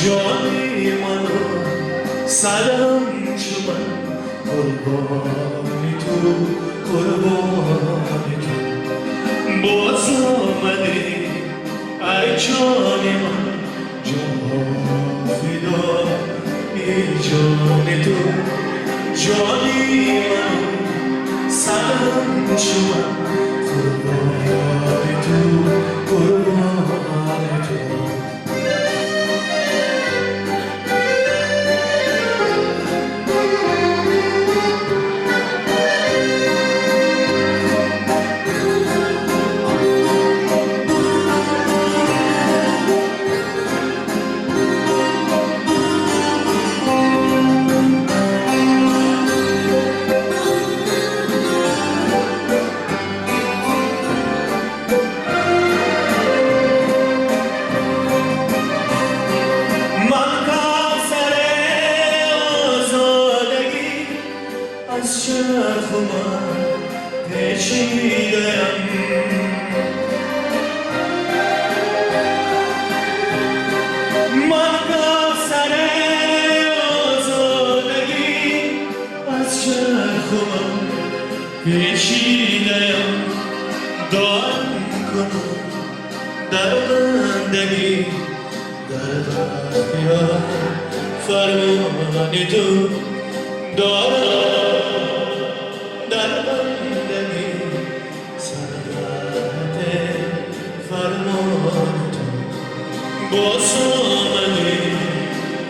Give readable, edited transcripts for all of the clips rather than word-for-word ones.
جانی منو سلام شما قربانی تو قربانی تو باز آمدی ای جانی من جان فدا ای جانی تو جانی منو سلام شما قربانی تو قربانی تو از چرخ من پیچیده‌ام من سر آزادگی از چرخ من پیچیده‌ام دارم کنم در بندگی در اختیار فرمان تو دارم در بندگی سرحد فرمان تو باز آمدی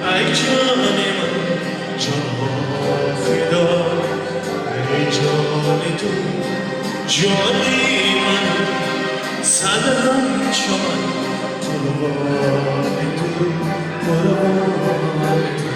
ای جان من جان فدا ای جان تو جانی من سلام شما قربانی تو قربانی تو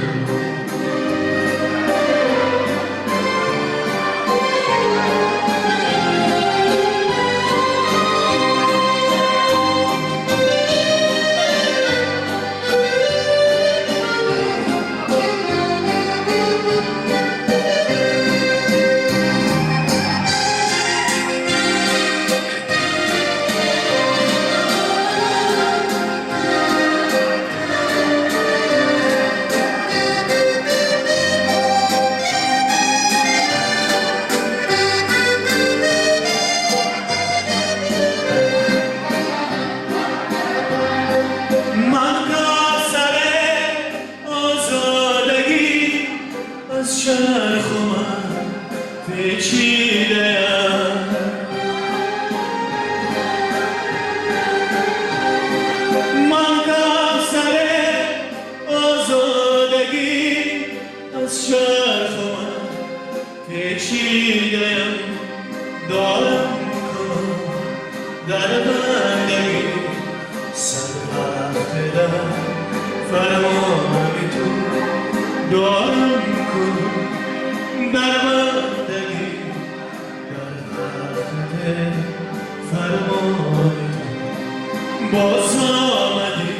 چرخ من پیچیده‌ام من سر آزادگی از چرخ من پیچیده‌ام دارم کنم در بندگی سرحد فرمان تو دارم کنم در بندگی در حد فرمان تو باز آمدی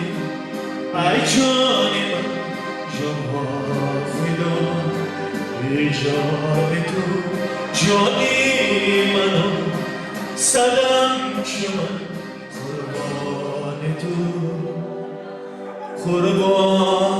ای جانی من جان فدا ای جانی تو جانی منو سلام شما قربانی تو قربان